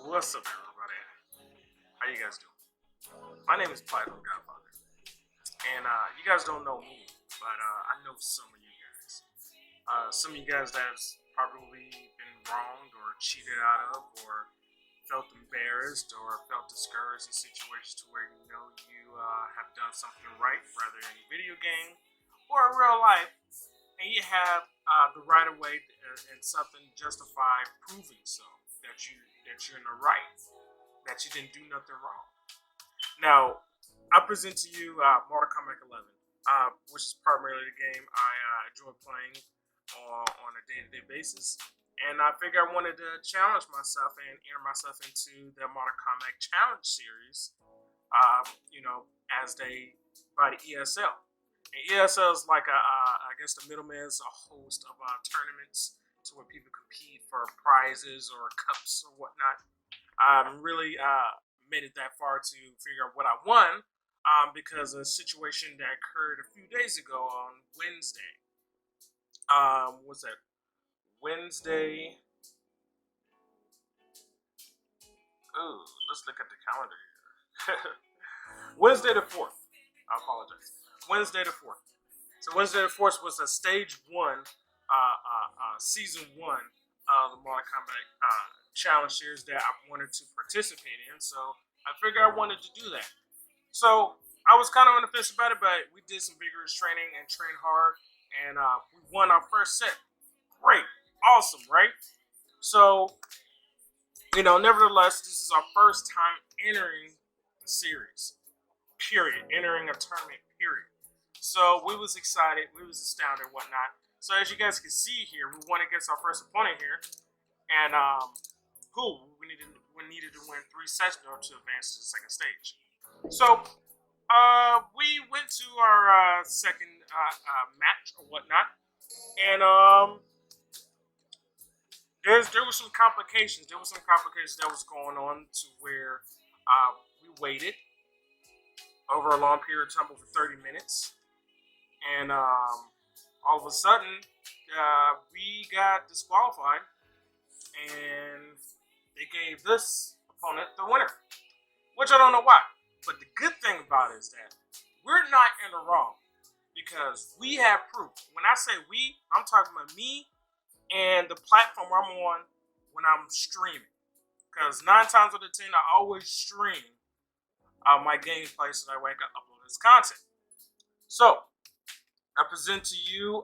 What's up, everybody? How you guys doing? My name is Platinum Godfather, and you guys don't know me, but I know some of you guys. Some of you guys that's probably been wronged or cheated out of, or felt embarrassed or felt discouraged in situations to where you know you have done something right, whether in a video game or in real life, and you have the right of way and something justify proving so that you're in the right, that you didn't do nothing wrong. Now, I present to you Mortal Kombat 11, which is primarily the game I enjoy playing on a day-to-day basis. And I figured I wanted to challenge myself and enter myself into the Mortal Kombat Challenge series, as they by the ESL. And ESL is like I guess the middleman is a host of tournaments to where people compete for prizes or cups or whatnot. Really made it that far to figure out what I won because of a situation that occurred a few days ago on Wednesday. What's that? Wednesday. Oh, let's look at the calendar here. Wednesday the 4th. I apologize. Wednesday the 4th. So Wednesday the 4th was a stage one, season one of the Mortal Kombat challenge series that I wanted to participate in. So I figured I wanted to do that. So I was kind of on the fence about it, but we did some vigorous training and trained hard, and we won our first set. Great, awesome, right? So nevertheless, this is our first time entering the series. Period. Entering a tournament. Period. So we was excited, we was astounded, whatnot. So as you guys can see here, we won against our first opponent here, and cool. We needed to win 3 sets in order to advance to the second stage. So we went to our second match or whatnot, and there was some complications. There was some complications that was going on to where we waited over a long period of time, over 30 minutes, and all of a sudden we got disqualified, and they gave this opponent the winner, which I don't know why. But the good thing about it is that we're not in the wrong because we have proof. When I say we, I'm talking about me and the platform I'm on when I'm streaming. Because 9 times out of 10, I always stream my gameplay so that way I can upload this content. So, I present to you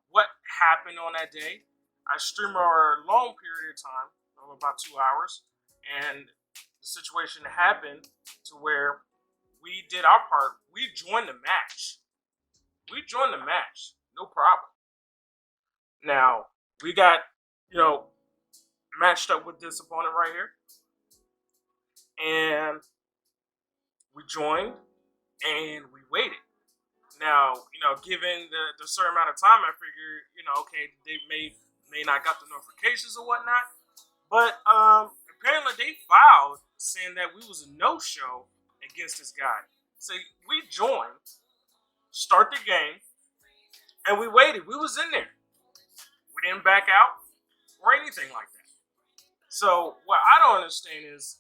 what happened on that day. I streamed over a long period of time, over about 2 hours, and the situation happened to where we did our part. We joined the match. No problem. Now, we got, matched up with this opponent right here, and we joined, and we waited. Now, given the certain amount of time, I figured, okay, they may not got the notifications or whatnot, but apparently they filed saying that we was a no-show against this guy. So we joined, start the game, and we waited. We was in there. We didn't back out or anything like that. So what I don't understand is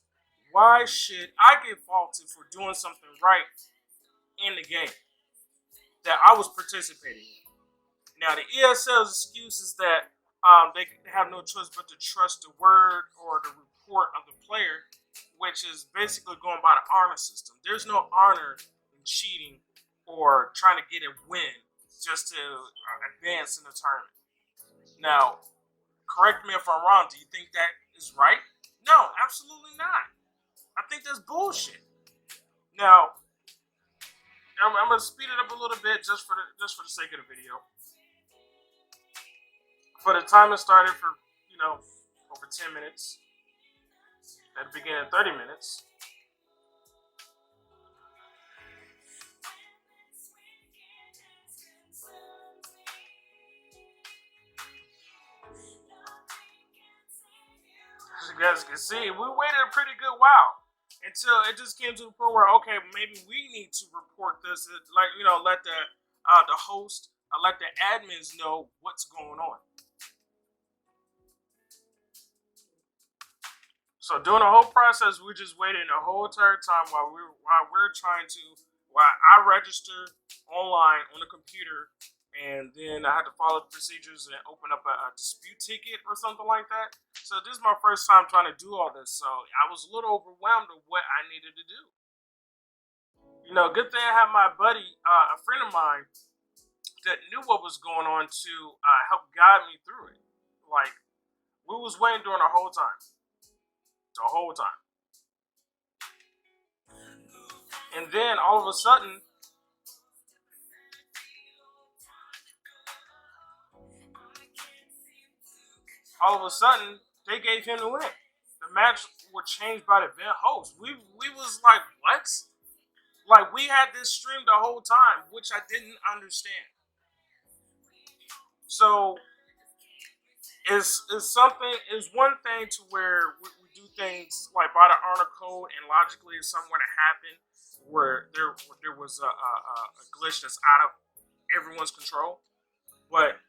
why should I get faulted for doing something right in the game that I was participating in? Now, the ESL's excuse is that they have no choice but to trust the word or the report of the player, which is basically going by the honor system. There's no honor in cheating or trying to get a win just to advance in the tournament. Now, correct me if I'm wrong. Do you think that is right? No, absolutely not. I think that's bullshit. Now, I'm gonna speed it up a little bit just for the sake of the video. For the time it started for over 10 minutes. At the beginning, 30 minutes. As you guys can see, we waited a pretty good while until it just came to the point where, okay, maybe we need to report this, let the host, let the admins know what's going on. So during the whole process, we just waited the whole entire time while I registered online on the computer, and then I had to follow the procedures and open up a dispute ticket or something like that. So this is my first time trying to do all this, so I was a little overwhelmed with what I needed to do. Good thing I had my buddy, a friend of mine, that knew what was going on to help guide me through it. Like, we was waiting during the whole time, and then all of a sudden, they gave him the win. The match was changed by the event host. We was like, what? Like, we had this stream the whole time, which I didn't understand. So it's one thing to where we do things like by the honor code and logically if something were to happen where there was a glitch that's out of everyone's control. But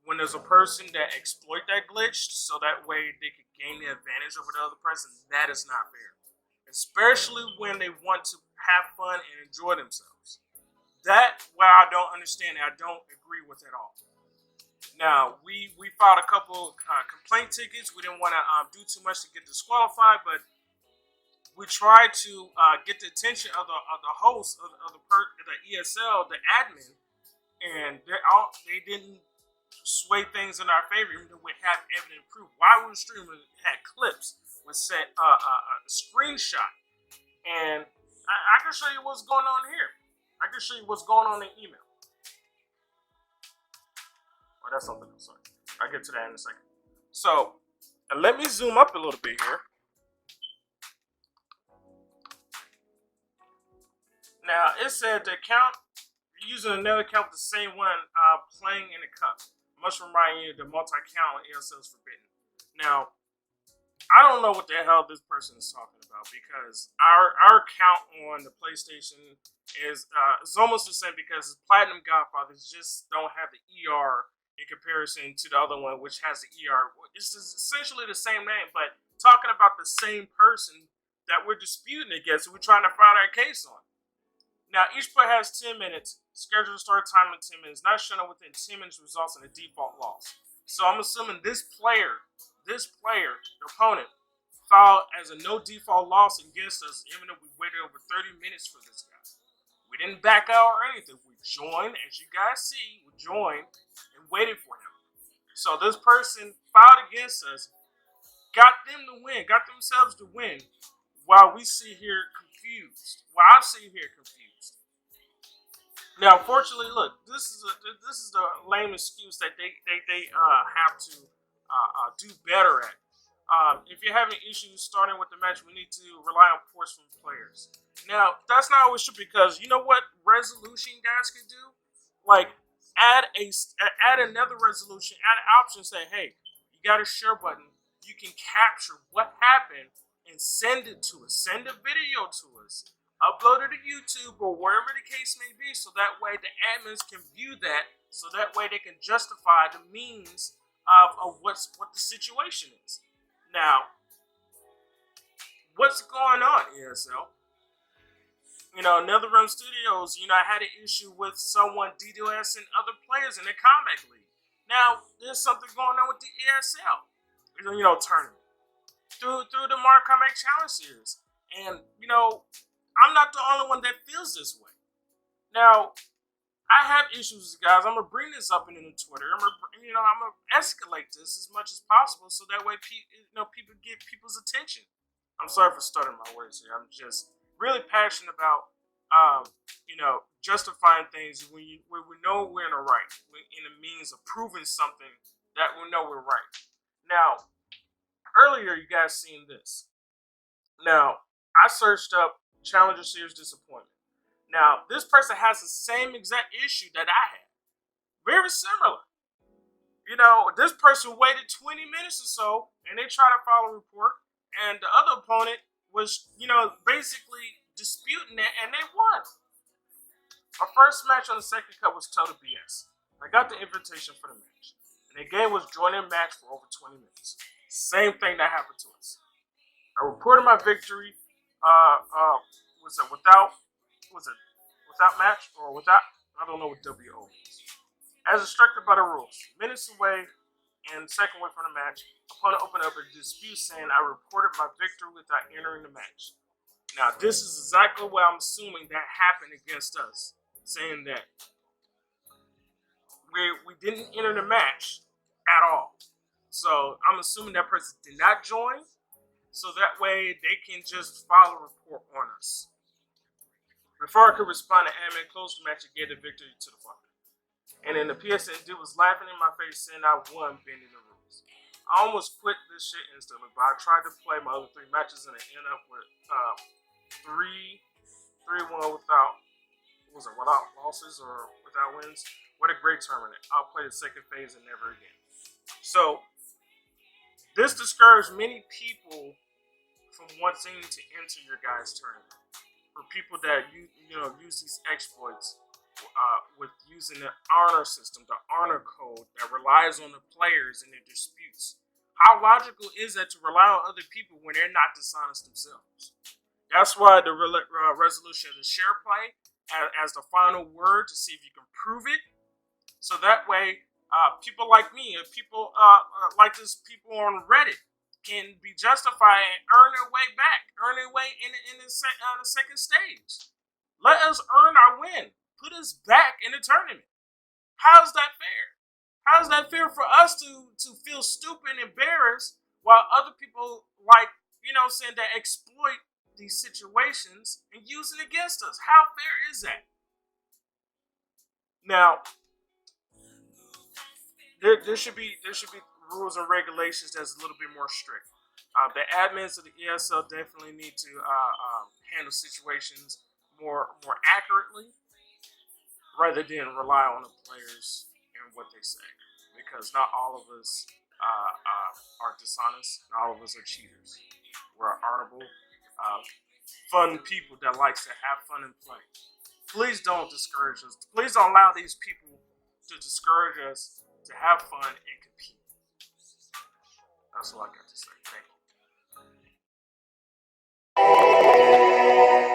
when there's a person that exploit that glitch so that way they could gain the advantage over the other person, that is not fair. Especially when they want to have fun and enjoy themselves. That what I don't understand and I don't agree with at all. Now, we filed a couple complaint tickets. We didn't want to do too much to get disqualified, but we tried to get the attention of the host the ESL, the admin, and they didn't sway things in our favor, even though we have evident proof. While we were streaming, had clips, was sent a screenshot, and I can show you what's going on here. I can show you what's going on in email. Oh, that's something else. Sorry. I'll get to that in a second. So, let me zoom up a little bit here. Now, it said the account, using another account with the same one, playing in the cup. Must remind you the multi-account on ESL is forbidden. Now, I don't know what the hell this person is talking about because our account on the PlayStation is almost the same because Platinum Godfathers just don't have the ER in comparison to the other one, which has the ER. It's essentially the same name, but talking about the same person that we're disputing against, we're trying to file our case on. Now, each player has 10 minutes. Scheduled start time in 10 minutes. Not shown up within 10 minutes results in a default loss. So I'm assuming this player, the opponent, filed as a no default loss against us, even though we waited over 30 minutes for this guy. We didn't back out or anything. We joined, as you guys see, we joined and waited for him. So this person filed against us, got them to win, got themselves to win, while we sit here confused. While I sit here confused. Now, fortunately, look, this is the lame excuse that they have to do better at. If you're having issues starting with the match, we need to rely on ports from players. Now, that's not always true because you know what resolution guys can do? Like, add another resolution, add an option, say, hey, you got a share button. You can capture what happened and send it to us. Send a video to us. Upload it to YouTube or wherever the case may be, so that way the admins can view that, so that way they can justify the means of what the situation is. Now, what's going on, ESL? NetherRealm Studios, I had an issue with someone DDoSing other players in the Combat League. Now, there's something going on with the ESL, tournament through the Mario Combat Challenge series, and I'm not the only one that feels this way. Now, I have issues, guys. I'm gonna bring this up in the Twitter. I'm gonna escalate this as much as possible, so that way, people get people's attention. I'm sorry for stuttering my words here. I'm just really passionate about, justifying things when we know we're in the right, in the means of proving something that we know we're right. Now, earlier you guys seen this. Now, I searched up Challenger Series disappointment. Now, this person has the same exact issue that I had. Very similar. This person waited 20 minutes or so, and they tried to file a report, and the other opponent was, basically disputing it, and they won. Our first match on the second cup was total BS. I got the invitation for the match, and the game was joining match for over 20 minutes. Same thing that happened to us. I reported my victory. Uh, uh, was it without match or without? I don't know what WO means. As instructed by the rules, minutes away and second away from the match, opponent opened up a dispute saying I reported my victory without entering the match. Now, this is exactly what I'm assuming that happened against us, saying that we didn't enter the match at all. So I'm assuming that person did not join, so that way they can just file a report on us. Before I could respond, the admin closed the match and gave the victory to the fucker. And then the PSN dude was laughing in my face saying I won bending the rules. I almost quit this shit instantly, but I tried to play my other 3 matches and I ended up with 3-1 without losses or without wins. What a great tournament. I'll play the second phase and never again. So this discouraged many people from wanting to enter your guys' tournament. For people that use these exploits with using the honor system, the honor code that relies on the players and their disputes. How logical is that to rely on other people when they're not dishonest themselves? That's why the resolution of the share play as the final word to see if you can prove it. So that way, people like me, people like this, people on Reddit, can be justified and earn their way back, earn their way in the second stage. Let us earn our win. Put us back in the tournament. How's that fair? How's that fair for us to feel stupid and embarrassed while other people saying that exploit these situations and use it against us? How fair is that? Now, there should be rules and regulations that's a little bit more strict. The admins of the ESL definitely need to handle situations more accurately, rather than rely on the players and what they say, because not all of us are dishonest. Not all of us are cheaters. We're honorable, fun people that likes to have fun and play. Please don't discourage us. Please don't allow these people to discourage us to have fun and compete. That's all I got to say. Thank you.